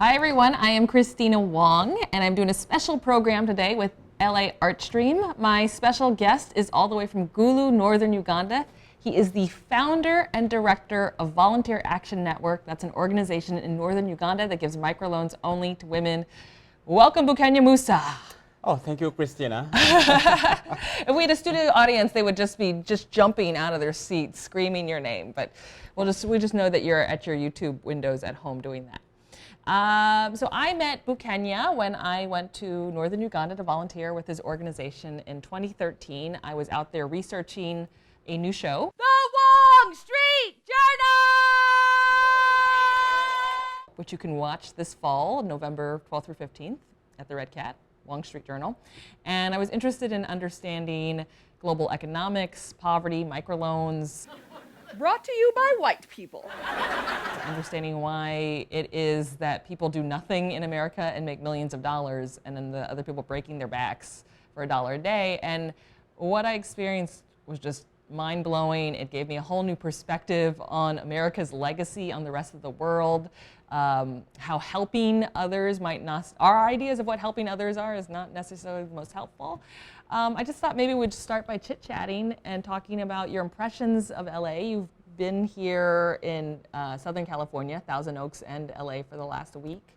Hi everyone, I am Kristina Wong and I'm doing a special program today with LA Art Stream. My special guest is all the way from Gulu, northern Uganda. He is the founder and director of Volunteer Action Network. That's an organization in northern Uganda that gives microloans only to women. Welcome, Bukenya Muusa. Oh, thank you, Kristina. If we had a studio audience, they would just be jumping out of their seats, screaming your name. But we just know that you're at your YouTube windows at home doing that. So I met Bukenya when I went to northern Uganda to volunteer with his organization in 2013. I was out there researching a new show, The Wong Street Journal, which you can watch this fall, November 12th through 15th at the Red Cat, Wong Street Journal. And I was interested in understanding global economics, poverty, microloans. Brought to you by white people. Understanding why it is that people do nothing in America and make millions of dollars, and then the other people breaking their backs for $1 a day. And what I experienced was just mind-blowing. It gave me a whole new perspective on America's legacy on the rest of the world, how helping others might not, our ideas of what helping others are is not necessarily the most helpful. I just thought maybe we'd start by chit-chatting and talking about your impressions of LA. You've been here in Southern California, Thousand Oaks and LA for the last week.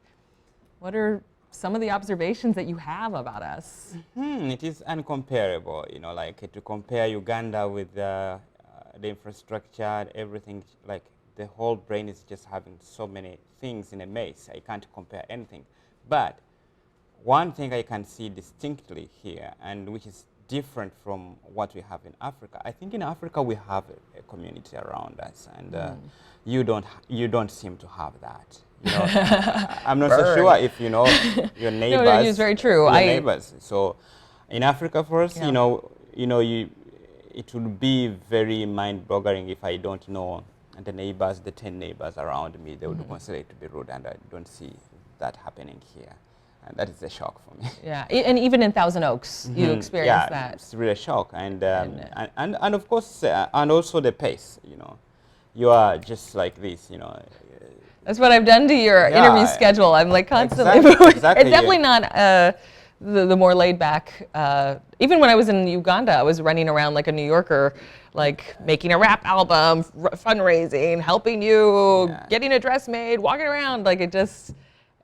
What are some of the observations that you have about us? It is uncomparable, you know, like to compare Uganda with the infrastructure, everything, like the whole brain is just having so many things in a maze. I can't compare anything. But one thing I can see distinctly here, and which is different from what we have in Africa. I think in Africa we have a community around us, and you don't seem to have that. You know, I'm not so sure if you know your neighbors. No, it's very true. Your neighbors. So in Africa, for us, yeah. It would be very mind-boggling if I don't know the neighbors, the 10 neighbors around me. They would consider it to be rude, and I don't see that happening here. And that is a shock for me. Yeah, and even in Thousand Oaks, you experienced that. Yeah, it's really a shock, and of course, and also the pace. You know, you are just like this. You know. That's what I've done to your interview schedule. I'm like constantly moving. Exactly, it's definitely not the more laid back. Even when I was in Uganda, I was running around like a New Yorker, like making a rap album, fundraising, helping you, getting a dress made, walking around. Like it just.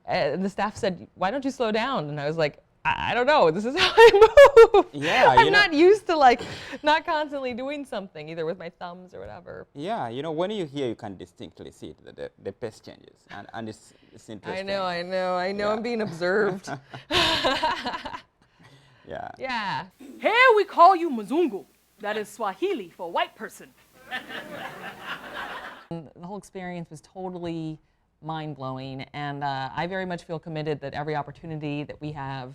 And the staff said, "Why don't you slow down?" And I was like, I don't know. This is how I move. Yeah, I'm not used to like not constantly doing something either with my thumbs or whatever. Yeah, you know, when you hear, you can distinctly see it. The pace changes, and it's interesting. I know. Yeah. I'm being observed. Yeah. Yeah. Here we call you Mzungu. That is Swahili for white person. The whole experience was totally mind-blowing, and I very much feel committed that every opportunity that we have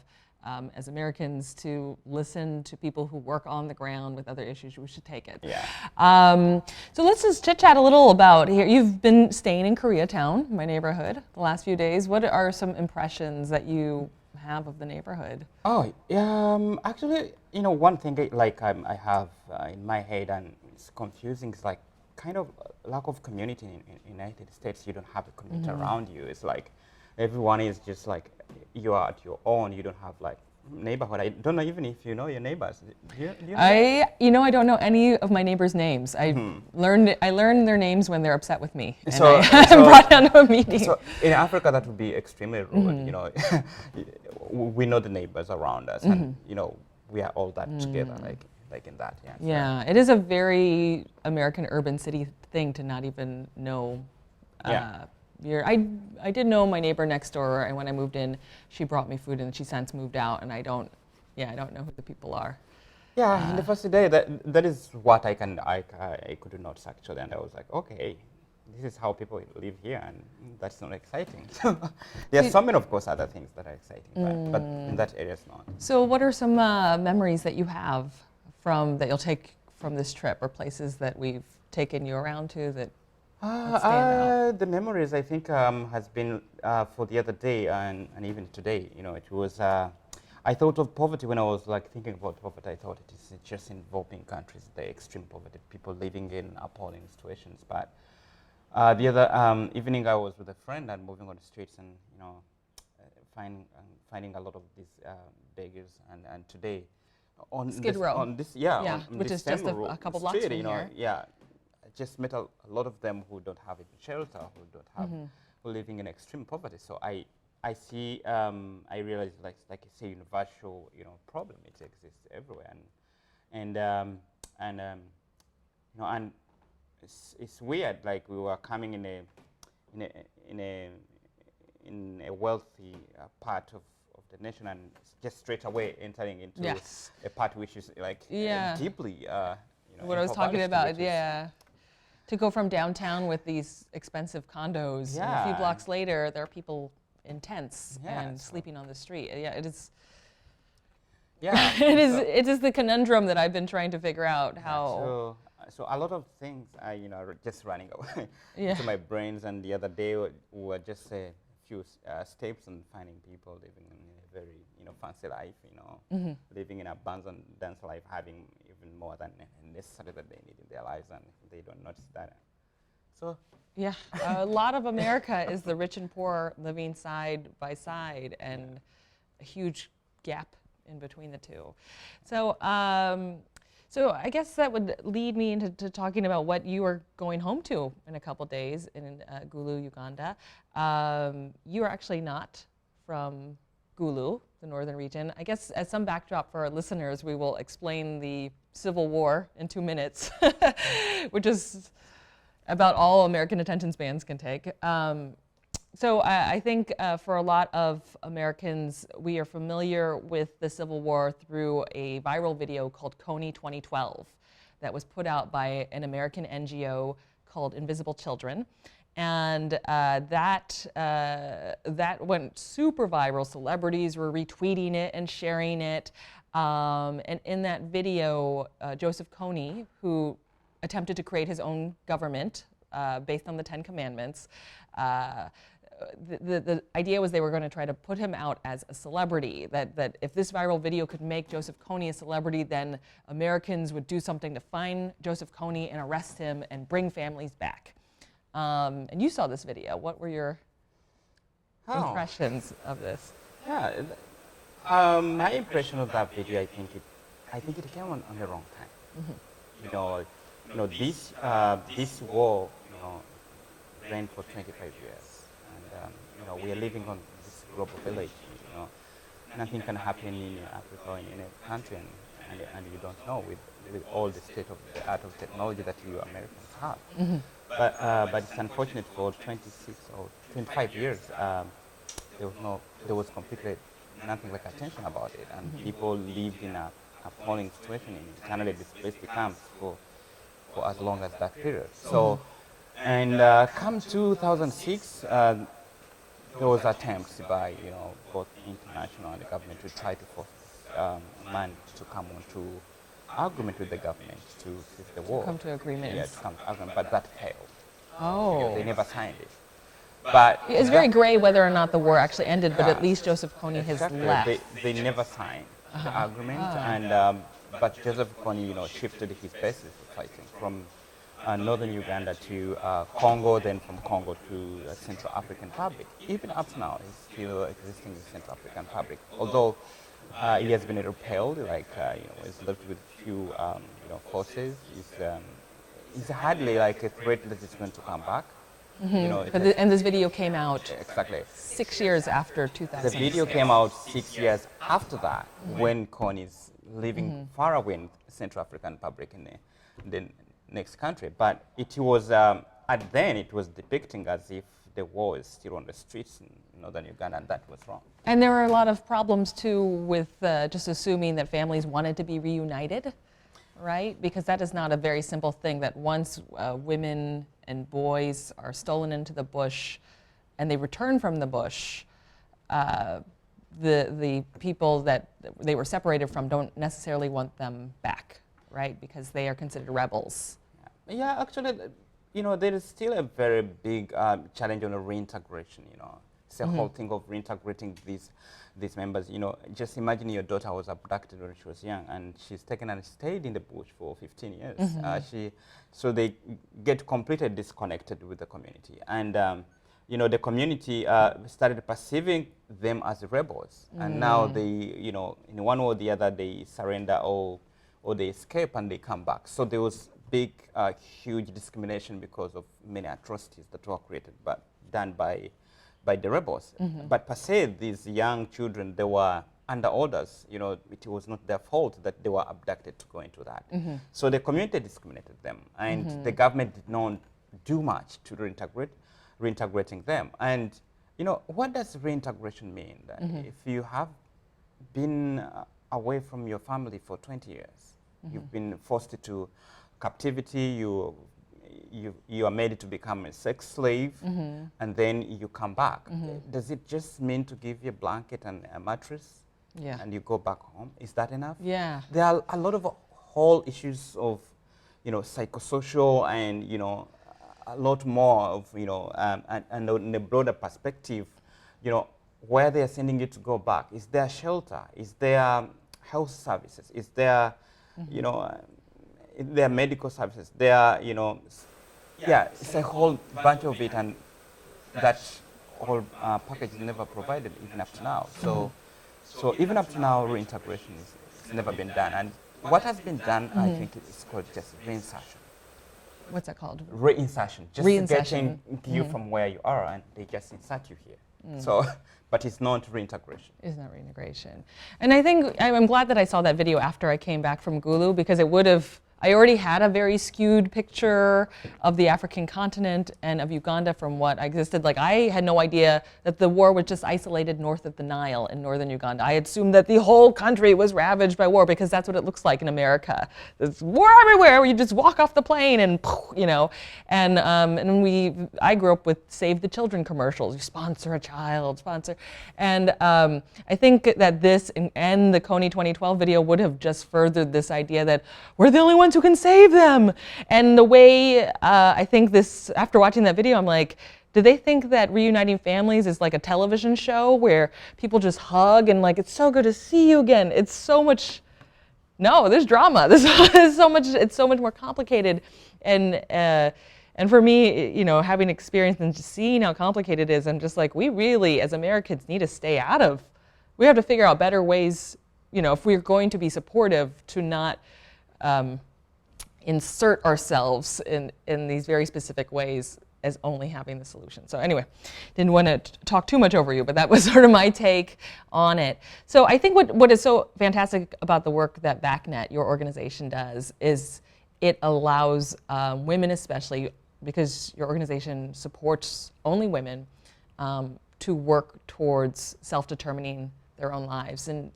as Americans to listen to people who work on the ground with other issues, we should take it. Yeah. So let's just chit-chat a little about here. You've been staying in Koreatown, my neighborhood, the last few days. What are some impressions that you have of the neighborhood? Oh, actually, you know, one thing like I have in my head, and it's confusing, is like kind of lack of community in United States. You don't have a community around you. It's like everyone is just like you are at your own. You don't have like neighborhood. I don't know even if you know your neighbors. Do you know? I don't know any of my neighbors' names. I learned their names when they're upset with me, and so I'm brought down to a meeting. So in Africa, that would be extremely rude. You know, we know the neighbors around us, and you know we are all that together. Like in that, Yeah, it is a very American urban city thing to not even know. I did know my neighbor next door, and when I moved in, she brought me food, and she since moved out, and I don't know who the people are. Yeah, in the first day, that is what I could not actually, and I was like, okay, this is how people live here, and that's not exciting. There's so many, of course, other things that are exciting, but in that area, it's not. So, what are some memories that you have that you'll take from this trip, or places that we've taken you around to that stand out? The memories, I think, has been for the other day and even today. You know, it was. I thought of poverty when I was like thinking about poverty. I thought it is just in developing countries, the extreme poverty, people living in appalling situations. But The other evening, I was with a friend and moving on the streets, and finding a lot of these beggars. And today, Skid Row. on this Yeah, on which this is just same a couple blocks street, from here. yeah, I just met a lot of them who don't have even shelter, who don't have, who are living in extreme poverty. So I see, I realize like it's a universal, problem. It exists everywhere, and it's weird. Like we were coming in a wealthy part of the nation, and just straight away entering into Yes. a part which is like deeply, What I was talking impoverished, about, which is- yeah. To go from downtown with these expensive condos, and a few Yeah. blocks later, there are people in tents Yeah, and so- sleeping on the street. Yeah, it is. Yeah. It is the conundrum that I've been trying to figure out how. So a lot of things are, are just running away Yeah. into my brains. And the other day we were just a few steps and finding people living in a very, fancy life, living in abundance life, having even more than necessary that they need in their lives, and they don't notice that. So Yeah, a lot of America is the rich and poor living side by side, and a huge gap in between the two. So, so I guess that would lead me into talking about what you are going home to in a couple days in Gulu, Uganda. You are actually not from Gulu, the northern region. I guess as some backdrop for our listeners, we will explain the Civil War in 2 minutes, which is about all American attention spans can take. So I think for a lot of Americans, we are familiar with the Civil War through a viral video called Kony 2012 that was put out by an American NGO called Invisible Children. And that went super viral. Celebrities were retweeting it and sharing it. And in that video, Joseph Kony, who attempted to create his own government based on the 10 Commandments, the idea was they were going to try to put him out as a celebrity, that if this viral video could make Joseph Kony a celebrity, then Americans would do something to find Joseph Kony and arrest him and bring families back. And you saw this video. What were your impressions of this? Yeah, my impression of that video, I think it came on the wrong time. This war, ran for 25 years, and we are living on this global village. Nothing can happen in Africa or in a country, and you don't know with all the state of the art of technology that you Americans have. But it's unfortunate for 26 or 25 years there was completely nothing like attention about it, and people lived in a appalling situation in internally displaced camps for as long as that period. So, and come 2006, there was attempts by both international and the government to try to force man to come onto agreement with the government to cease the war. Come to agreements. Yeah, to come to agreement, but that failed. Oh. They never signed it. But It's very gray whether or not the war actually ended, but at Yeah. least Joseph Kony has exactly, left. they never signed the agreement, and but Joseph Kony, shifted his basis of fighting from northern Uganda to Congo, then from Congo to Central African Republic. Even up to now, he's still existing in Central African Republic. Although he has been repelled, he's left with few, forces. He's hardly like a threat that is going to come back. And this video came out Exactly. 6 years after The 2000. video came out 6 years after that, when Kony is living far away in Central African Republic in the next country. But it was, then it was depicting as if the war is still on the streets in northern Uganda, and that was wrong. And there were a lot of problems too with just assuming that families wanted to be reunited, right? Because that is not a very simple thing, that once women and boys are stolen into the bush and they return from the bush, the people that they were separated from don't necessarily want them back, right? Because they are considered rebels. Yeah, actually, there is still a very big challenge on the reintegration, It's a whole thing of reintegrating these members. You know, just imagine your daughter was abducted when she was young, and she's taken and stayed in the bush for 15 years. So they get completely disconnected with the community, and you know, the community started perceiving them as rebels, and now they, you know, in one or the other, they surrender or they escape and they come back. So there was big, huge discrimination because of many atrocities that were created, but done by the rebels. But per se, these young children, they were under orders. You know, it was not their fault that they were abducted to go into that. So the community discriminated them, and the government did not do much to reintegrating them. And you know, what does reintegration mean? That if you have been away from your family for 20 years, you've been forced to captivity, you are made to become a sex slave, and then you come back. Does it just mean to give you a blanket and a mattress, and you go back home? Is that enough? Yeah. There are a lot of whole issues of, you know, psychosocial and, you know, a lot more of, you know, and in a broader perspective, you know, where they are sending you to go back. Is there shelter? Is there health services? Is there, you know, there are medical services? There are, you know, it's a whole bunch of it, and that whole package is never provided even up to now. So even up to now, reintegration has never been done. And what has been done, I think it's called just reinsertion. What's that called? Reinsertion. Just getting you from where you are, and they just insert you here. So, but it's not reintegration. It's not reintegration. And I think I'm glad that I saw that video after I came back from Gulu, because it would have, I already had a very skewed picture of the African continent and of Uganda from what existed. Like, I had no idea that the war was just isolated north of the Nile in northern Uganda. I assumed that the whole country was ravaged by war, because that's what it looks like in America. There's war everywhere, where you just walk off the plane and, you know. And I grew up with Save the Children commercials. You sponsor a child, sponsor. And I think that this and the Kony 2012 video would have just furthered this idea that we're the only ones who can save them. And the way I think this, after watching that video, I'm like, do they think that reuniting families is like a television show where people just hug and like, it's so good to see you again? It's so much, no, there's drama. There's so much, it's so much more complicated. And for me, you know, having experienced and just seeing how complicated it is, I'm just like, we really, as Americans, need to stay out of, we have to figure out better ways, you know, if we're going to be supportive, to not insert ourselves in these very specific ways as only having the solution. So anyway, didn't want to talk too much over you, but that was sort of my take on it. So I think what is so fantastic about the work that VACNet, your organization, does is it allows women, especially because your organization supports only women, to work towards self-determining their own lives. And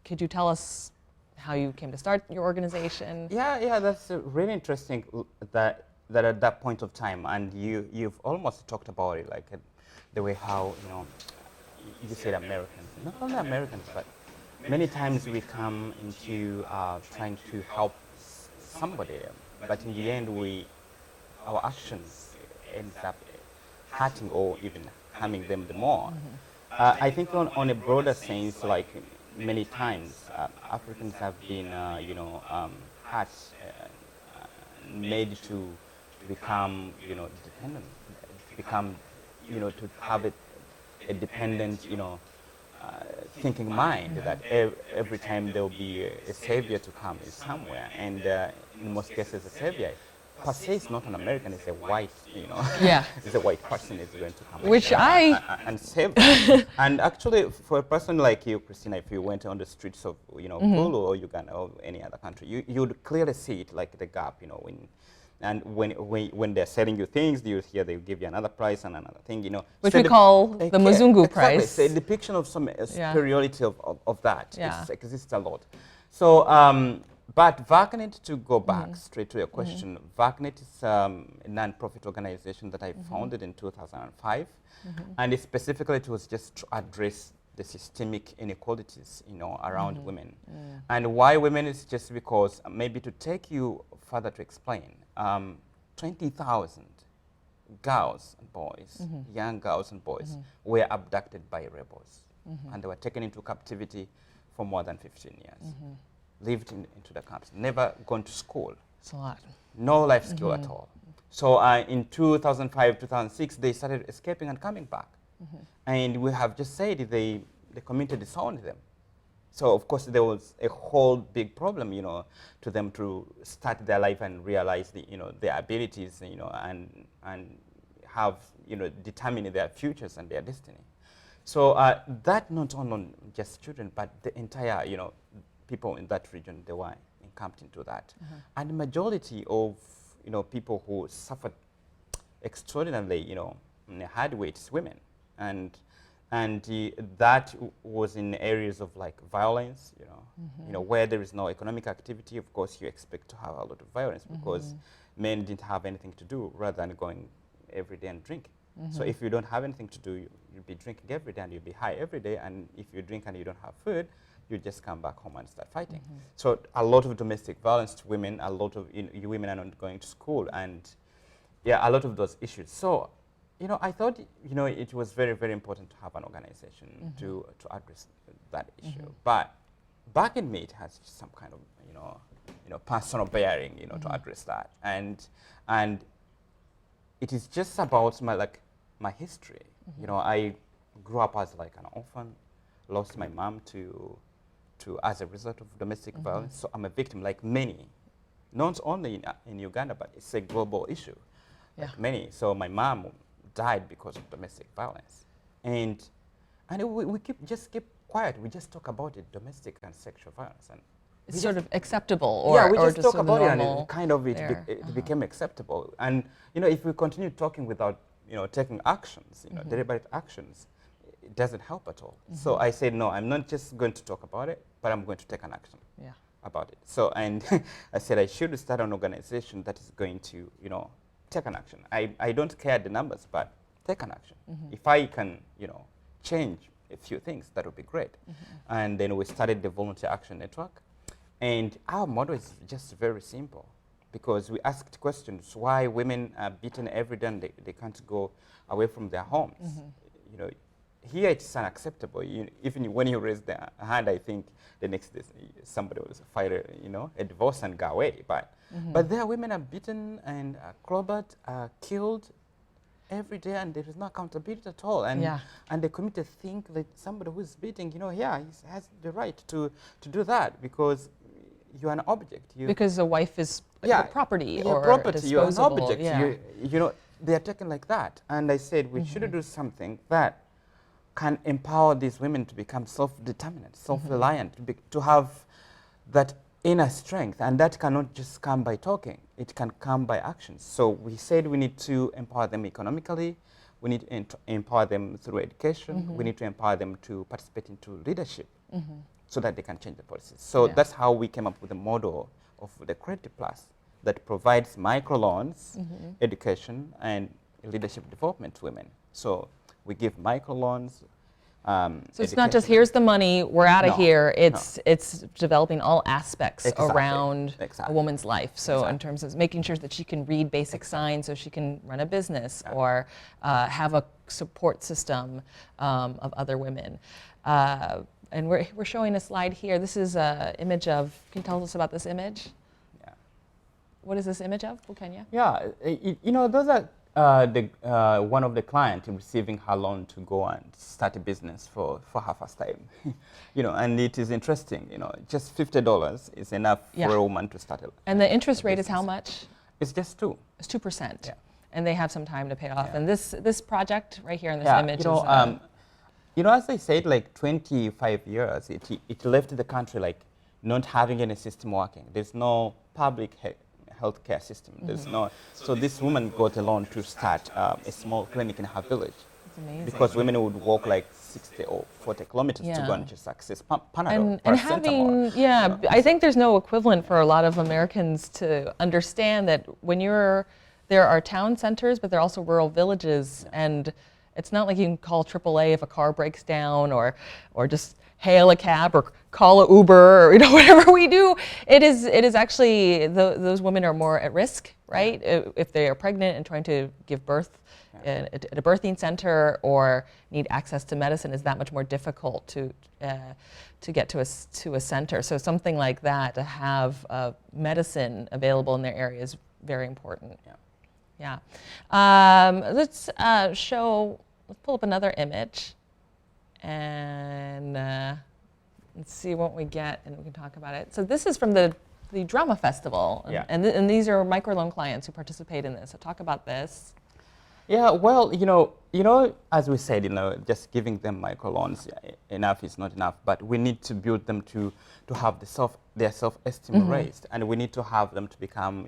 could you tell us how you came to start your organization? Yeah, that's really interesting that at that point of time, and you've almost talked about it, like the way how, you know, you said Americans, not only Americans, but many times we come into trying to help somebody, but in the end our actions end up hurting or even harming them the more. I think on a broader sense, like, many times Africans have been, you know, hurt, made to become, you know, dependent, to become, you know, to have a dependent, you know, thinking mind that every time there will be a savior to come is somewhere, and in most cases a savior per se is not an American, it's a white, you know, it's a white person is going to come and save them. And actually, for a person like you, Kristina, if you went on the streets of, you know, Gulu or Uganda or any other country, you would clearly see it, like the gap, you know, when they're selling you things, you hear they'll give you another price and another thing, you know. Which we call the Muzungu price. It's a depiction of some superiority of that. It exists a lot. So, but VACNet, to go back straight to your question, VACNet is a non-profit organization that I founded in 2005, and specifically it was just to address the systemic inequalities, you know, around women. And why women is just because, maybe to take you further to explain, 20,000 girls and boys, young girls and boys, were abducted by rebels. And they were taken into captivity for more than 15 years. Lived into the camps, never gone to school. It's a lot. No life skill at all. So in 2005, 2006, they started escaping and coming back. And we have just said the community disowned them. So of course there was a whole big problem, to them to start their life and realize their abilities, and have, determine their futures and their destiny. So that not only on just children, but the entire, people in that region, they were encamped into that. And the majority of, people who suffered extraordinarily, in a hard way, it's women. And that was in areas of like violence, where there is no economic activity. Of course, you expect to have a lot of violence because men didn't have anything to do rather than going every day and drink. So if you don't have anything to do, you'll be drinking every day and you'll be high every day. And if you drink and you don't have food, you just come back home and start fighting. So a lot of domestic violence to women, a lot of women are not going to school, and yeah, a lot of those issues. So, I thought, it was very, very important to have an organization to address that issue. But back in me, it has some kind of, personal bearing, to address that. And it is just about my history. I grew up as like an orphan, lost my mom as a result of domestic violence. So I'm a victim, like many, not only in Uganda, but it's a global issue. Yeah. Like many. So my mom died because of domestic violence, and we keep quiet. We just talk about it, domestic and sexual violence, and it's sort of acceptable, or we just talk sort of about it, and normal it kind of it became acceptable. And if we continue talking without taking actions, deliberate actions, it doesn't help at all. So I said, no, I'm not just going to talk about it, but I'm going to take an action about it. So, and I said I should start an organization that is going to, take an action. I don't care the numbers, but take an action. If I can, change a few things, that would be great. And then we started the Volunteer Action Network. And our model is just very simple, because we asked questions why women are beaten every day and they can't go away from their homes. Here it's unacceptable. Even when you raise the hand, I think the next day somebody will file a divorce and go away. But there women are beaten and clobbered, killed every day, and there is no accountability at all. And the community think that somebody who is beating, he has the right to do that because you are an object. Because a wife is property or property. You are an disposable. object. They are taken like that. And I said we should do something that can empower these women to become self-determinant, self-reliant, to have that inner strength. And that cannot just come by talking. It can come by actions. So we said we need to empower them economically. We need to empower them through education. We need to empower them to participate into leadership so that they can change the policies. So that's how we came up with a model of the Credit Plus that provides microloans, education, and leadership development to women. So we give microloans. So it's not just here's the money, we're out of here. It's developing all aspects around a woman's life. So in terms of making sure that she can read basic signs so she can run a business or have a support system of other women. And we're showing a slide here. This is an image of, can you tell us about this image? Yeah. What is this image of, Bukenya? Yeah, those are one of the clients receiving her loan to go and start a business for her first time. And it is interesting, just $50 is enough for a woman to start it. And the interest rate is how much? It's just 2%. It's 2%. Yeah. And they have some time to pay it off. And this project right here in this image is... as I said, like 25 years, it left the country like not having any system working. There's no public healthcare system. There's no. So this woman got a loan to start a small clinic in her village. That's amazing. Because women would walk like 60 or 40 kilometers to go and just access Panadol. And having, I think there's no equivalent for a lot of Americans to understand that when there are town centers, but there are also rural villages, and it's not like you can call AAA if a car breaks down or just hail a cab or call an Uber or whatever we do, it is actually those women are more at risk, right? If they are pregnant and trying to give birth at a birthing center or need access to medicine, is that much more difficult to get to a center. So something like that, to have medicine available in their area, is very important. Yeah. Let's pull up another image. And let's see what we get, and we can talk about it. So this is from the drama festival, and these are microloan clients who participate in this. So talk about this. Yeah, well, as we said, just giving them microloans enough is not enough, but we need to build them to have their self-esteem raised, and we need to have them to become,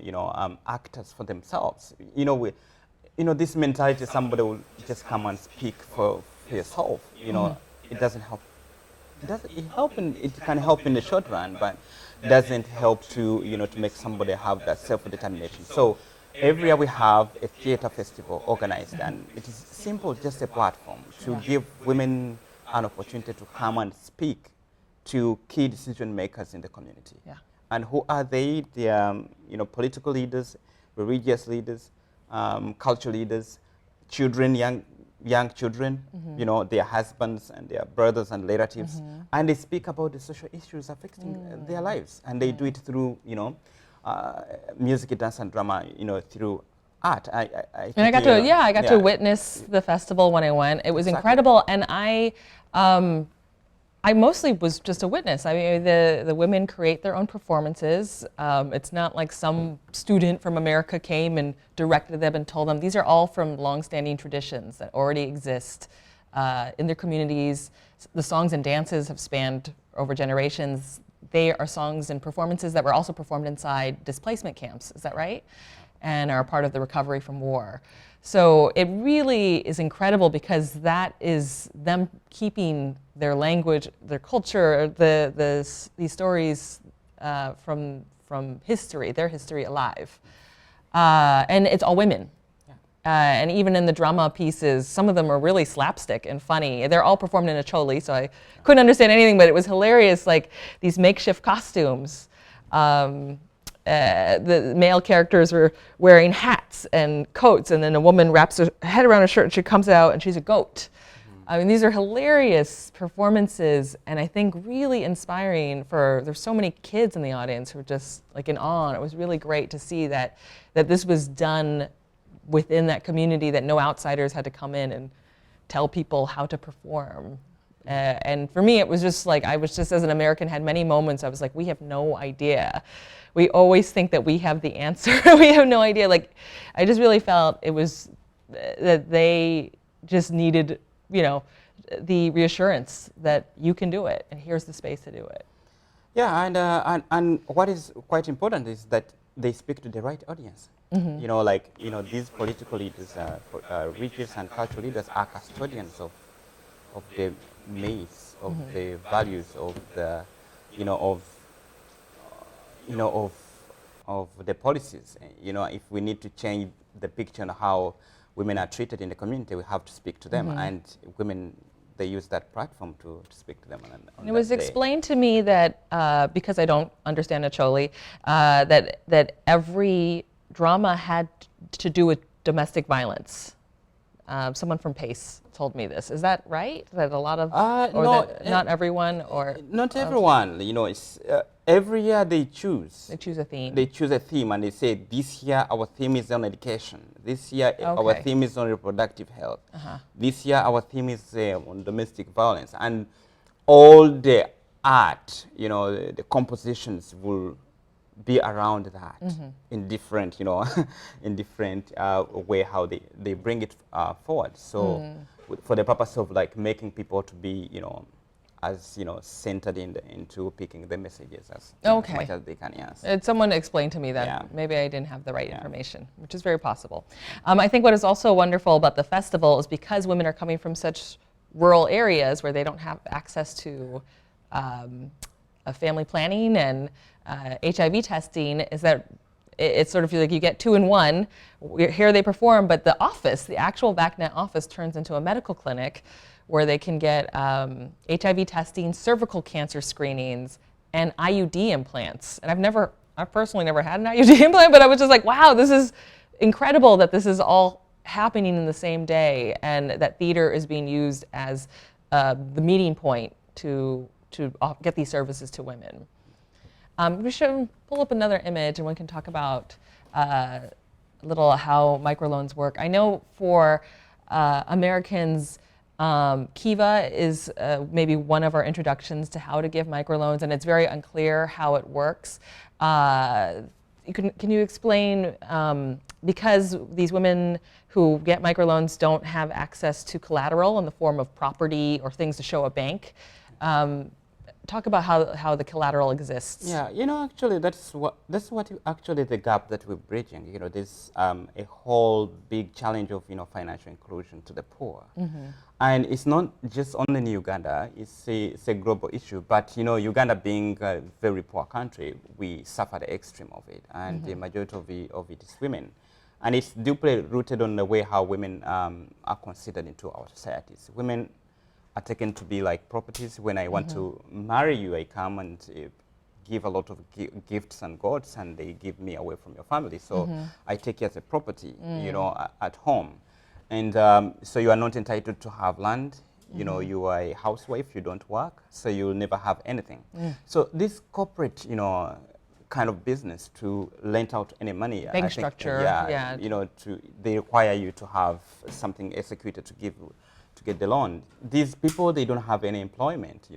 actors for themselves. This mentality, somebody will just come and speak for yourself. It doesn't help. It can help in the short run, but doesn't help to to make somebody have that self-determination. So every year we have a theater festival organized, and it is simple, just a platform to give women an opportunity to come and speak to key decision makers in the community. And who are they? They are political leaders, religious leaders, cultural leaders, children, young children, their husbands and their brothers and relatives, and they speak about the social issues affecting their lives, and they do it through, music, dance, and drama, through art. I got to witness the festival when I went. It was incredible, and I mostly was just a witness. I mean, the women create their own performances. It's not like some student from America came and directed them and told them. These are all from long-standing traditions that already exist in their communities. The songs and dances have spanned over generations. They are songs and performances that were also performed inside displacement camps. Is that right? And are part of the recovery from war. So it really is incredible, because that is them keeping their language, their culture, these stories from history, their history alive. And it's all women. And even in the drama pieces, some of them are really slapstick and funny. They're all performed in a choli, so I couldn't understand anything, but it was hilarious, like these makeshift costumes. The male characters were wearing hats and coats, and then a woman wraps her head around her shirt and she comes out and she's a goat. I mean, these are hilarious performances, and I think really inspiring there's so many kids in the audience who are just like in awe. It was really great to see that this was done within that community, that no outsiders had to come in and tell people how to perform. And for me, it was just like, I was just, as an American, had many moments I was like, we have no idea. We always think that we have the answer. We have no idea. Like, I just really felt it was that they just needed, the reassurance that you can do it, and here's the space to do it. Yeah, and what is quite important is that they speak to the right audience. These political leaders, religious and cultural leaders, are custodians of the maize, of the values, of the, of the policies. If we need to change the picture on how women are treated in the community, we have to speak to them, and women, they use that platform to speak to them. On it was explained to me that, because I don't understand Acholi, that every drama had to do with domestic violence. Someone from PACE told me this. Is that right? That a lot of, not everyone, or not everyone. It's every year they choose. They choose a theme. They choose a theme, and they say, this year our theme is on education. This year our theme is on reproductive health. This year our theme is on domestic violence, and all the art, the compositions will be around that in different, in different way how they bring it forward. So for the purpose of like making people to be, as centered into picking the messages as much as they can. Yes. Someone explained to me that maybe I didn't have the right information, which is very possible. I think what is also wonderful about the festival is because women are coming from such rural areas where they don't have access to family planning and HIV testing, is that it's sort of like you get 2 in 1. Here they perform, but the office, the actual VACNet office, turns into a medical clinic where they can get HIV testing, cervical cancer screenings, and IUD implants. And I've personally never had an IUD implant, but I was just like, wow, this is incredible that this is all happening in the same day, and that theater is being used as the meeting point to get these services to women. We should pull up another image, and we can talk about a little how microloans work. I know for Americans, Kiva is maybe one of our introductions to how to give microloans, and it's very unclear how it works. Can you explain, because these women who get microloans don't have access to collateral in the form of property or things to show a bank, talk about how the collateral exists. Yeah, actually that's what actually the gap that we're bridging. There's a whole big challenge of financial inclusion to the poor, and it's not just only in Uganda. It's a global issue. But Uganda being a very poor country, we suffer the extreme of it, and the majority of it is women, and it's deeply rooted on the way how women are considered into our societies. Women are taken to be like properties. When I want to marry you, I come and give a lot of gifts and goods, and they give me away from your family. So I take you as a property, at home. And so you are not entitled to have land. You are a housewife, you don't work, so you'll never have anything. So this corporate, kind of business to lend out any money. Bank structure, they require you to have something executed to get the loan. These people, they don't have any employment,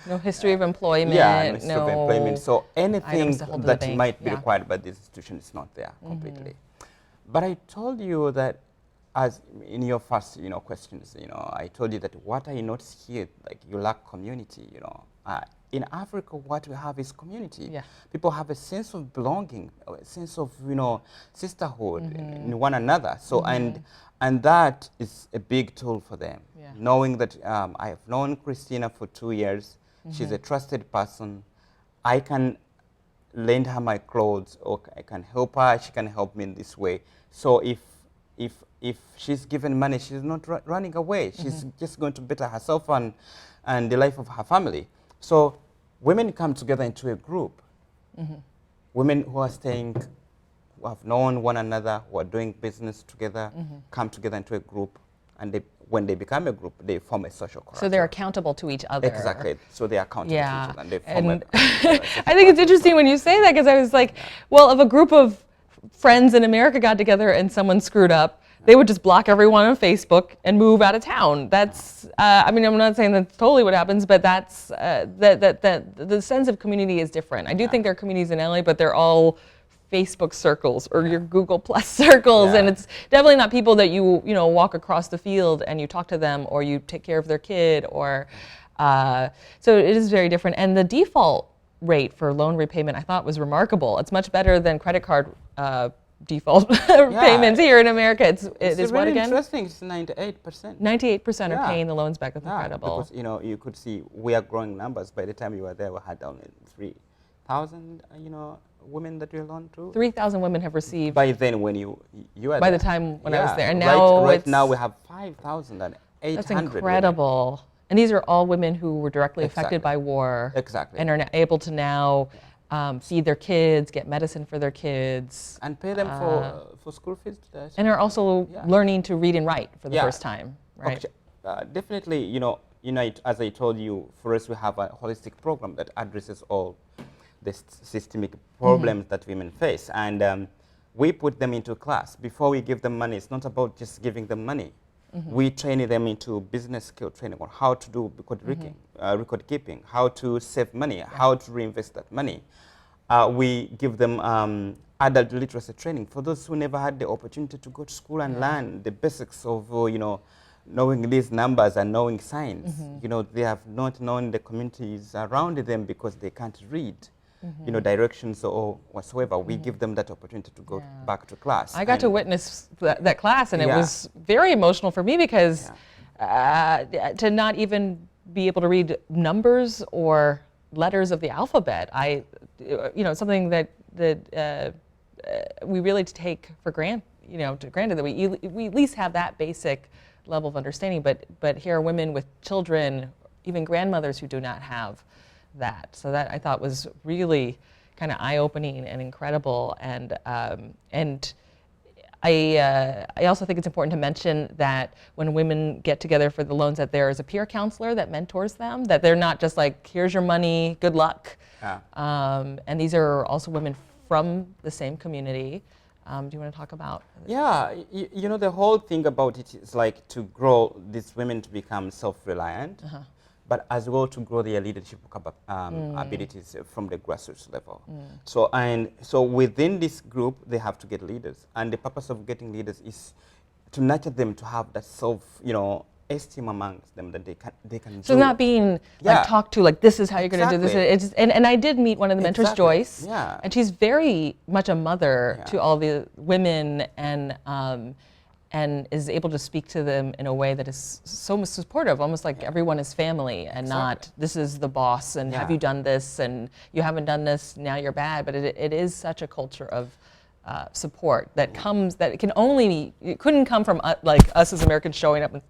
No history of employment. Yeah, no history of employment. So anything that might be Yeah. required by this institution is not there completely. But I told you that, as in your first, questions, I told you that what I noticed here, like you lack community, in Africa, what we have is community. Yeah. People have a sense of belonging, a sense of, sisterhood in one another. So, and that is a big tool for them. Yeah. Knowing that I have known Kristina for 2 years, she's a trusted person. I can lend her my clothes, or I can help her, she can help me in this way. So if she's given money, she's not running away. She's just going to better herself and the life of her family. So women come together into a group. Women who are staying, who have known one another, who are doing business together, come together into a group, and when they become a group, they form a social collateral. So they're accountable to each other. Exactly. So they're accountable to each other, and they form I think it's interesting when you say that, because I was like, well, if a group of friends in America got together and someone screwed up, they would just block everyone on Facebook and move out of town. That's, I'm not saying that's totally what happens, but that's, the sense of community is different. I do think there are communities in LA, but they're all Facebook circles or your Google Plus circles, and it's definitely not people that you walk across the field and you talk to them, or you take care of their kid, or, so it is very different. And the default rate for loan repayment I thought was remarkable. It's much better than credit card default payments here in America. It is really what again? Interesting. It's 98%. 98% are paying the loans back. That's incredible. Because you could see we are growing numbers. By the time you were there, we had only 3,000 women that we loaned to. 3,000 women have received. By then, when you were by there. the time when I was there, and now right now we have 5,800. That's incredible. Women. And these are all women who were directly affected by war. Exactly. And are able to now feed their kids, get medicine for their kids, and pay them for school fees. And are also learning to read and write for the first time, right? Okay. Definitely, as I told you, for us we have a holistic program that addresses all the systemic problems that women face, and we put them into class. Before we give them money, it's not about just giving them money. We train them into business skill training on how to do record keeping, how to save money, how to reinvest that money. We give them adult literacy training for those who never had the opportunity to go to school and learn the basics of, knowing these numbers and knowing science. They have not known the communities around them because they can't read. Directions or whatsoever. We give them that opportunity to go back to class. I got to witness that class, and it was very emotional for me, because to not even be able to read numbers or letters of the alphabet, something that we really take for granted, granted that we at least have that basic level of understanding, but here are women with children, even grandmothers who do not have that. So that I thought was really kind of eye-opening and incredible. And I also think it's important to mention that when women get together for the loans, that there is a peer counselor that mentors them, that they're not just like, here's your money, good luck. And these are also women from the same community. Do you want to talk about? Yeah, you know, the whole thing about it is like to grow these women to become self-reliant, but as well to grow their leadership abilities from the grassroots level. So within this group, they have to get leaders, and the purpose of getting leaders is to nurture them to have that esteem amongst them that they can So do. not being like talked to like, this is how you're going to do this. It's, and I did meet one of the mentors, Joyce, and she's very much a mother to all the women, and is able to speak to them in a way that is so supportive, almost like everyone is family, and not this is the boss, and have you done this, and you haven't done this, now you're bad. But it is such a culture of support that comes, that it couldn't come from like us as Americans showing up and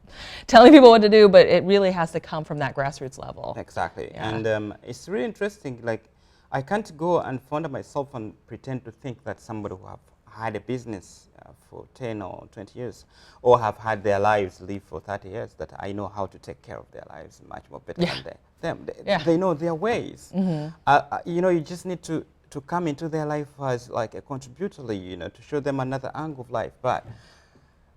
telling people what to do, but it really has to come from that grassroots level. Exactly. And it's really interesting, like I can't go and founder myself and pretend to think that somebody who have had a business for 10 or 20 years, or have had their lives live for 30 years, that I know how to take care of their lives much more better than them. They know their ways. You know, you just need to come into their life as like a contributor, you know, to show them another angle of life, but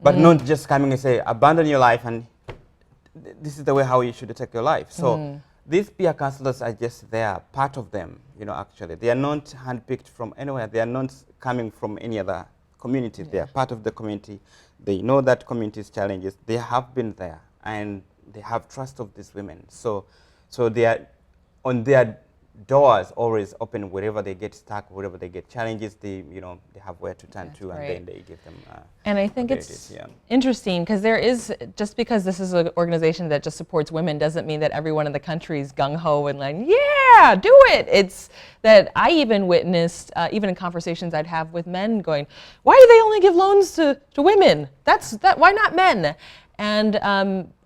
not just coming and say, abandon your life and this is the way how you should take your life. So these peer counselors are just there, part of them, you know, actually. They are not handpicked from anywhere. They are not coming from any other community. They are part of the community. They know that community's challenges. They have been there, and they have trust of these women. So they are on their doors always open wherever they get stuck, wherever they get challenges, they have where to turn to, and then they give them and I think it's interesting because there is, just because this is an organization that just supports women doesn't mean that everyone in the country is gung-ho and like, yeah, do it. It's that I even witnessed, even in conversations I'd have with men, going, why do they only give loans to women? Why not men? And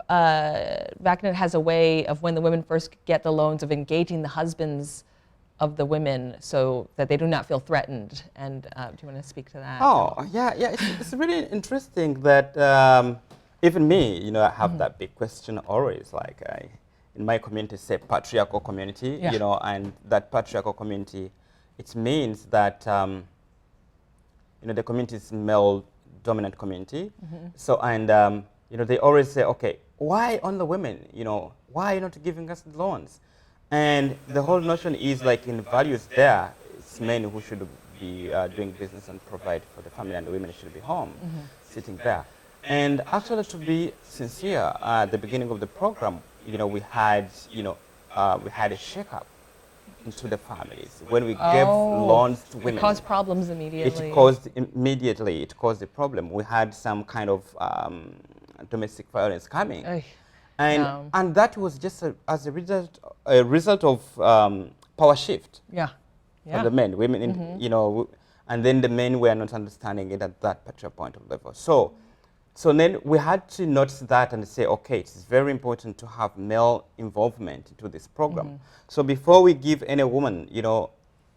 VACNet has a way of, when the women first get the loans, of engaging the husbands of the women so that they do not feel threatened. And do you want to speak to that? Oh, yeah. It's really interesting that even me, you know, I have that big question always. Like in my community, say patriarchal community, you know, and that patriarchal community, it means that you know, the community is male-dominant community. So you know, they always say, okay, why on the women? You know, why are you not giving us the loans? And the whole notion is like, in values there, it's men who should be doing business and provide for the family, and the women should be home, sitting there. And actually, to be sincere, at the beginning of the program, you know, we had a shake-up into the families when we gave loans to women. It caused problems immediately. It caused a problem. We had some kind of domestic violence coming. And that was just as a result of power shift for the men. Women, you know, and then the men were not understanding it at that particular point of level. So then we had to notice that and say, okay, it's very important to have male involvement into this program. So before we give any woman, you know,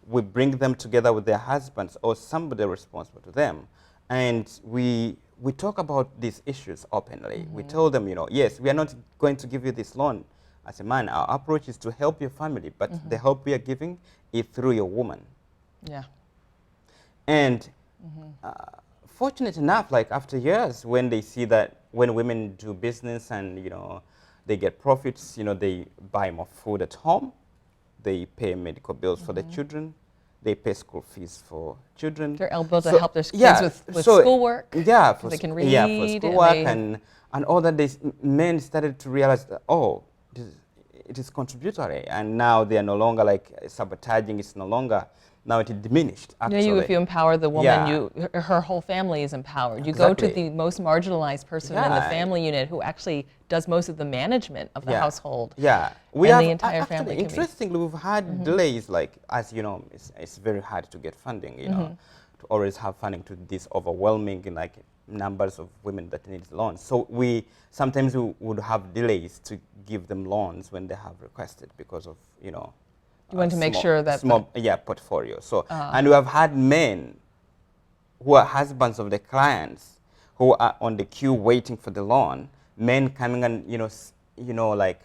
we bring them together with their husbands or somebody responsible to them, and we talk about these issues openly. We tell them, you know, yes, we are not going to give you this loan as a man. Our approach is to help your family, but the help we are giving is through your woman. And fortunate enough, like after years, when they see that when women do business and, you know, they get profits, you know, they buy more food at home, they pay medical bills for their children, they pay school fees for children. They're able to help their kids with schoolwork. For they can read. For schoolwork and all that. Men started to realize that, oh, it is contributory, and now they are no longer like sabotaging. It's no longer. Now it is diminished, actually. You know, if you empower the woman, her whole family is empowered. You go to the most marginalized person in the family unit who actually does most of the management of the household. We and have the entire family. Interestingly, we've had delays, like, as you know, it's very hard to get funding, you know. to always have funding to this overwhelming like numbers of women that need loans. So sometimes we would have delays to give them loans when they have requested because of, you know, you want to make sure that small portfolio. So and we have had men who are husbands of the clients who are on the queue waiting for the loan, men coming and, you know, like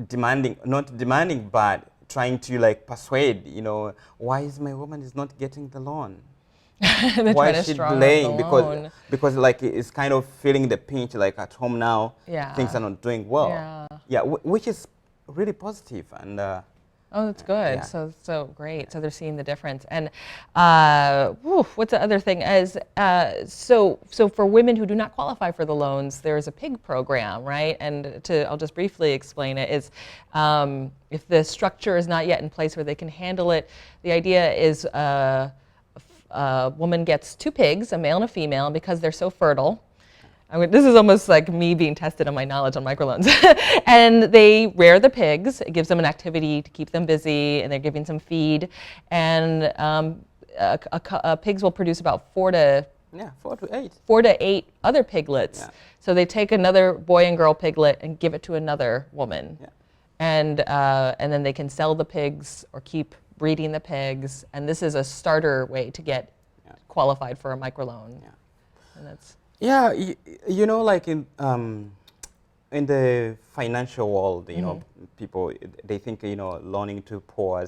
demanding, not demanding, but trying to like persuade, you know, why is my woman is not getting the loan? Why is she delaying? Because like it's kind of feeling the pinch, like at home now, things are not doing well. Which is really positive. And oh, that's good. Yeah. So great. So they're seeing the difference. And what's the other thing is, so for women who do not qualify for the loans, there's a PIG program, right? And I'll just briefly explain it, is if the structure is not yet in place where they can handle it, the idea is a woman gets 2 pigs, a male and a female, and because they're so fertile, I mean, this is almost like me being tested on my knowledge on microloans. And they rear the pigs. It gives them an activity to keep them busy, and they're giving some feed. And pigs will produce about 4 to 8 other piglets. Yeah. So they take another boy and girl piglet and give it to another woman. Yeah. And then they can sell the pigs or keep breeding the pigs. And this is a starter way to get qualified for a microloan. Yeah. And that's... Yeah, you know, like in the financial world, you know, people, they think, you know, loaning to poor,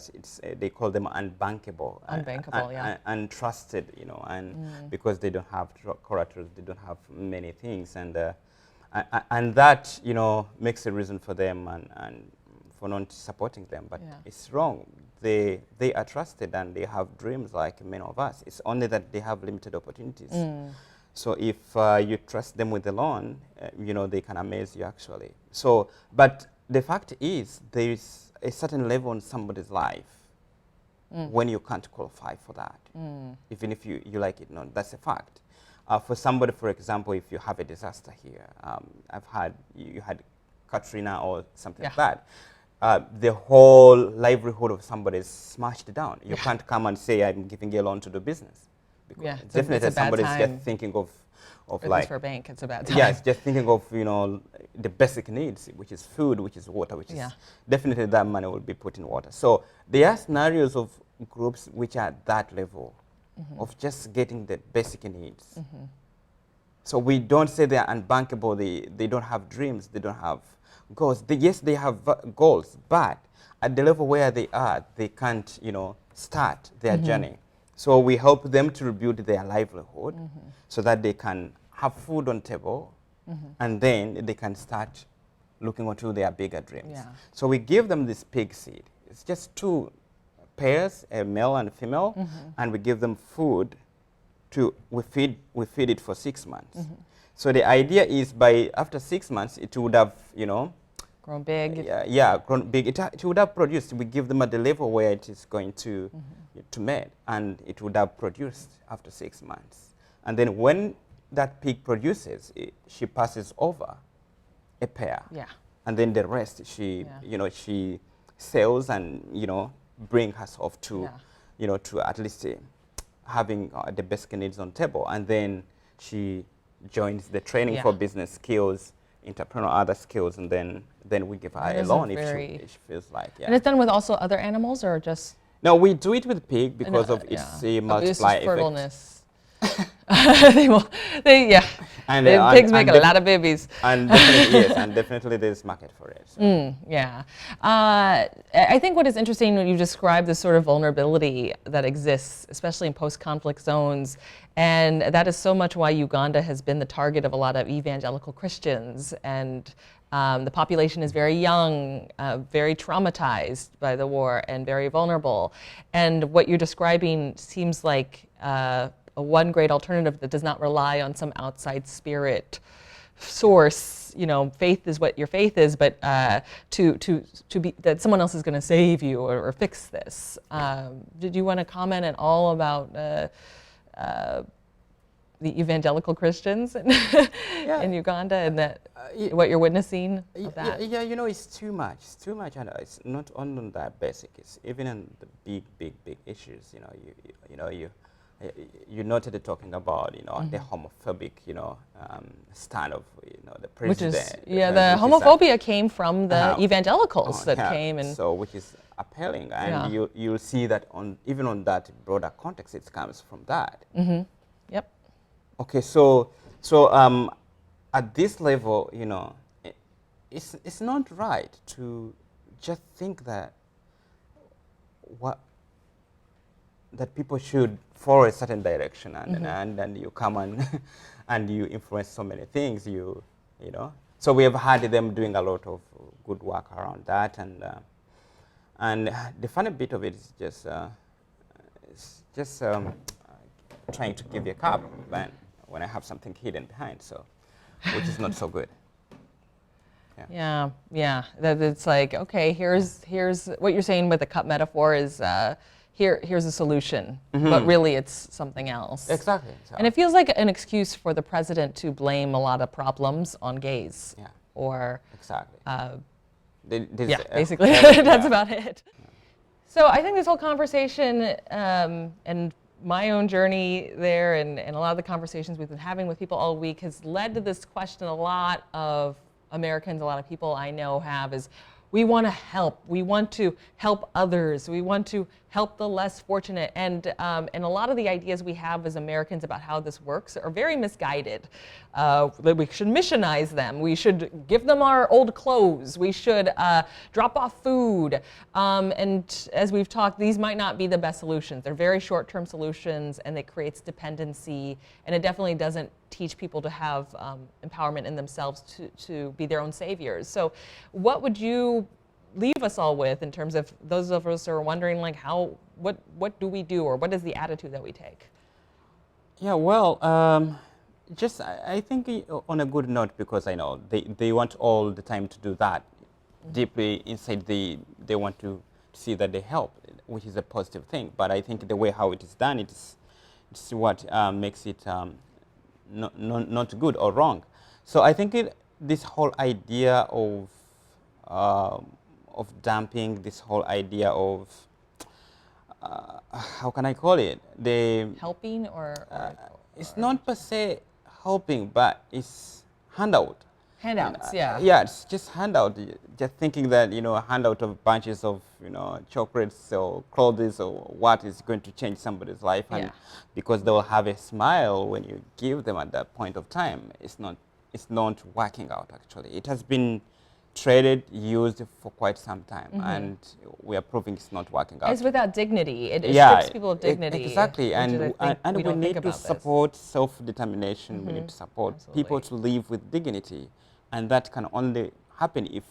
they call them unbankable. Unbankable, untrusted, you know, and because they don't have collateral, they don't have many things, and that, you know, makes a reason for them and for not supporting them, but it's wrong. They are trusted and they have dreams like many of us. It's only that they have limited opportunities. So if you trust them with the loan, you know, they can amaze you actually. So, but the fact is there is a certain level in somebody's life when you can't qualify for that. Even if you like it, no, that's a fact. For somebody, for example, if you have a disaster here, you had Katrina or something like that, the whole livelihood of somebody is smashed down. You can't come and say, I'm giving you a loan to do business. Definitely somebody's just thinking of like for a bank, it's a bad time. Yeah, it's just thinking of, you know, the basic needs, which is food, which is water, which is definitely that money will be put in water. So there are scenarios of groups which are at that level of just getting the basic needs. So we don't say they are unbankable, they don't have dreams, they don't have goals. Yes, they have goals, but at the level where they are, they can't, you know, start their journey. So we help them to rebuild their livelihood so that they can have food on table and then they can start looking into their bigger dreams. Yeah. So we give them this pig seed. It's just 2 pairs, a male and a female, and we give them food. We feed it for 6 months. So the idea is after 6 months, it would have, you know, grown big. Grown big. It would have produced. We give them at the level where it is going to mate, and it would have produced after 6 months. And then when that pig produces, she passes over a pair. Yeah. And then the rest, she sells and, you know, bring herself to, you know, to at least having the basic needs on table. And then she joins the training for business skills, entrepreneur, other skills, and then we give her a loan if she feels like. Yeah. And it's done with also other animals or just? No, we do it with pig because of its multiplier fertileness. And pigs make a lot of babies. And definitely, yes, and definitely there's market for it. So. I think what is interesting when you describe this sort of vulnerability that exists, especially in post-conflict zones, and that is so much why Uganda has been the target of a lot of evangelical Christians, and the population is very young, very traumatized by the war, and very vulnerable. And what you're describing seems like one great alternative that does not rely on some outside spirit source. You know, faith is what your faith is, but to be that someone else is going to save you or fix this. Did you want to comment at all about the evangelical Christians in Uganda and that what you're witnessing of that? Yeah, you know, it's too much. It's too much, and it's not only on that basic. It's even in the big issues. You know, you noted it talking about, the homophobic, stand of, the Which president. is, the homophobia came from the evangelicals that yeah, came and. so which is appealing, and you'll see that even on that broader context, it comes from that. Yep. Okay, so at this level, it's not right to just think that that people should follow a certain direction, and you come and you influence so many things. You know. So we have had them doing a lot of good work around that, and the funny bit of it is just trying to give you a cup when I have something hidden behind, so which is not so good. Yeah. That it's like, okay, here's what you're saying with the cup metaphor is here's a solution, but really it's something else. Exactly. And it feels like an excuse for the president to blame a lot of problems on gays. Yeah. Or exactly. Basically that's about it. So I think this whole conversation and my own journey there and a lot of the conversations we've been having with people all week has led to this question a lot of Americans, a lot of people I know have is, we want to help. We want to help others. We want to help the less fortunate. And a lot of the ideas we have as Americans about how this works are very misguided. That we should missionize them. We should give them our old clothes. We should drop off food. And as we've talked, these might not be the best solutions. They're very short-term solutions, and it creates dependency. And it definitely doesn't teach people to have empowerment in themselves to be their own saviors. So what would you leave us all with in terms of those of us who are wondering, like, what do we do, or what is the attitude that we take? Yeah, well, I think on a good note, because I know they want all the time to do that. Deeply inside, they want to see that they help, which is a positive thing. But I think the way how it is done, it's what makes it not good or wrong. So I think this whole idea of dumping, this whole idea of how can I call it? Helping or it's not per se helping, but it's handout. Handouts, yeah. Yeah, it's just handout. Just thinking that, a handout of bunches of, chocolates or clothes or what is going to change somebody's life. And because they will have a smile when you give them at that point of time, it's not working out, actually. It has been traded, used for quite some time, and we are proving it's not working out. It's without dignity. It strips people of dignity. Exactly, and we need to support self-determination. We need to support people to live with dignity, and that can only happen if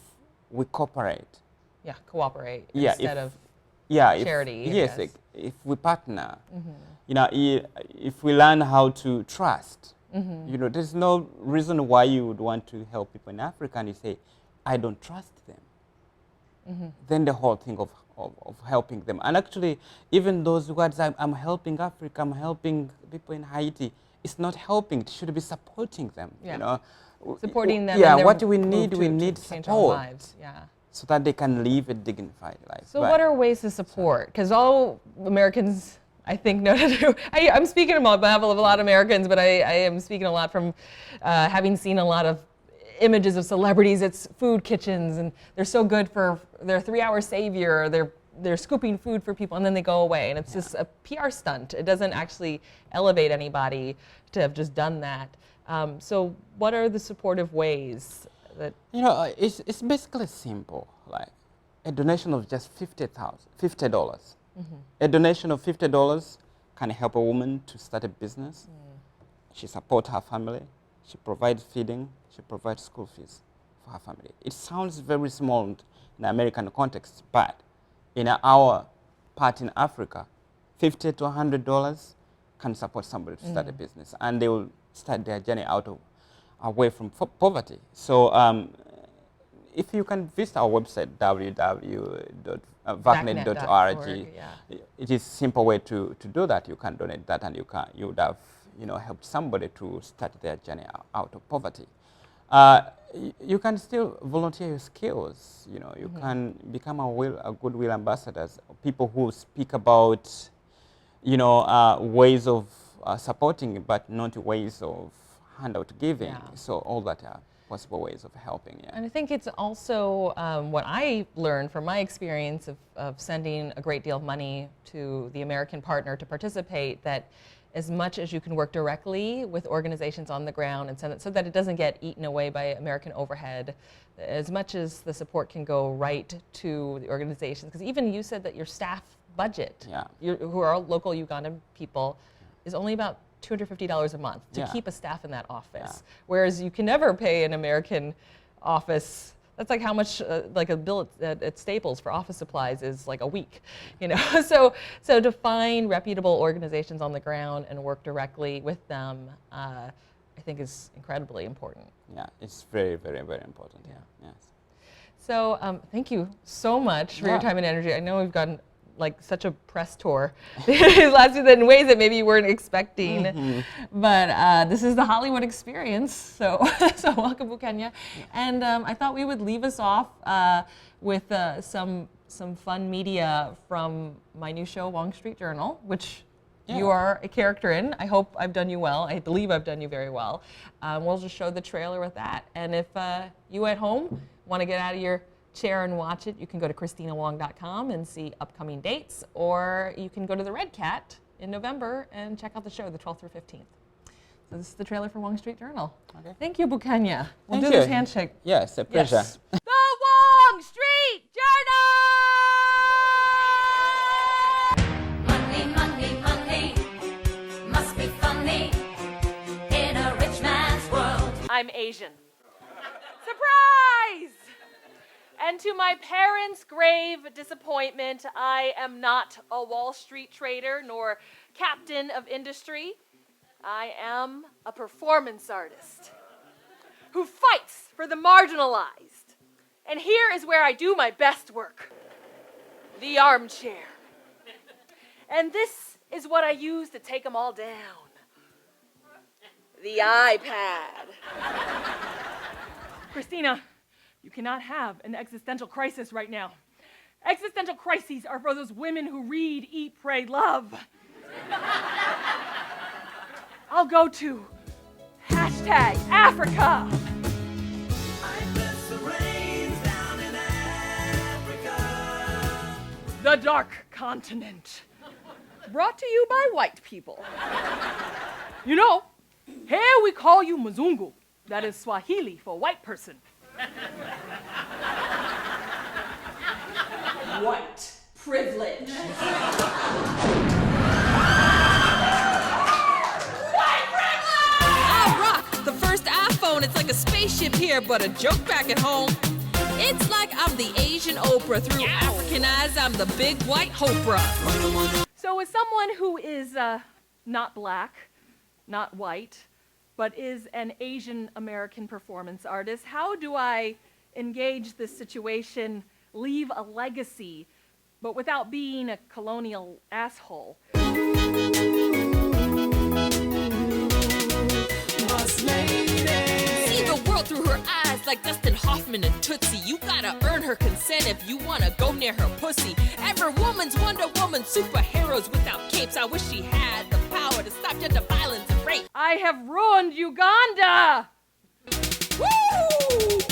we cooperate. Yeah, cooperate instead of charity. Yes, if we partner. If we learn how to trust. There's no reason why you would want to help people in Africa and you say, I don't trust them. Then the whole thing of helping them. And actually, even those words, I'm helping Africa, I'm helping people in Haiti, it's not helping. It should be supporting them. Supporting them. Yeah, what do we need? We need support. Lives. Yeah. So that they can live a dignified life. So what are ways to support? Because all Americans, I think, know to do. I'm speaking on behalf of a lot of Americans, but I am speaking a lot from having seen a lot of images of celebrities at food kitchens, and they're so good for their 3-hour savior. They're scooping food for people, and then they go away, and it's just a PR stunt. It doesn't actually elevate anybody to have just done that. So what are the supportive ways that? It's basically simple. Like a donation of just $50. A donation of $50 can help a woman to start a business. She supports her family. She provides feeding. She provides school fees for her family. It sounds very small in the American context, but in our part in Africa, $50 to $100 can support somebody to start a business, and they will start their journey away from poverty. So if you can visit our website, www.vacnet.org, it is a simple way to do that. You can donate that, and you would have helped somebody to start their journey out of poverty. You can still volunteer your skills. You can become a goodwill ambassadors, people who speak about ways of supporting, but not ways of handout giving. Yeah. So all that are possible ways of helping. Yeah. And I think it's also what I learned from my experience of sending a great deal of money to the American partner to participate, that as much as you can work directly with organizations on the ground and send it so that it doesn't get eaten away by American overhead, as much as the support can go right to the organizations. Because even you said that your staff budget, who are local Ugandan people, is only about $250 a month to keep a staff in that office. Whereas you can never pay an American office. That's like how much like a bill at Staples for office supplies is like a week, So to find reputable organizations on the ground and work directly with them, I think is incredibly important. Yeah, it's very, very, very important. Yeah. Yes. So thank you so much for your time and energy. I know we've gotten like such a press tour last year in ways that maybe you weren't expecting, but this is the Hollywood experience. So welcome, Bukenya. And I thought we would leave us off with some fun media from my new show, Wong Street Journal, which you are a character in. I hope I've done you well. I believe I've done you very well. We'll just show the trailer with that. And if you at home want to get out of your chair and watch it, you can go to KristinaWong.com and see upcoming dates, or you can go to the Red Cat in November and check out the show the 12th through 15th. So this is the trailer for Wong Street Journal. Okay. Thank you, Bukenya. We'll do this handshake. Yes, a pleasure. Yes. The Wong Street Journal! Money, money, money must be funny in a rich man's world. I'm Asian. Surprise! And to my parents' grave disappointment, I am not a Wall Street trader nor captain of industry. I am a performance artist who fights for the marginalized. And here is where I do my best work: the armchair. And this is what I use to take them all down: the iPad. Kristina, you cannot have an existential crisis right now. Existential crises are for those women who read, eat, pray, love. I'll go to #Africa. The Dark Continent. Brought to you by white people. Here we call you Mzungu. That is Swahili for white person. White privilege. White privilege! I rock the first iPhone. It's like a spaceship here, but a joke back at home. It's like I'm the Asian Oprah. Through African eyes, I'm the big white Oprah. So as someone who is not black, not white, but is an Asian American performance artist, how do I engage this situation, leave a legacy, but without being a colonial asshole? See the world through her eyes like Dustin Hoffman and Tootsie. You gotta earn her consent if you wanna go near her pussy. Every woman's Wonder Woman, superheroes without capes. I wish she had the power to stop gender violence and rape. I have ruined Uganda! Woo!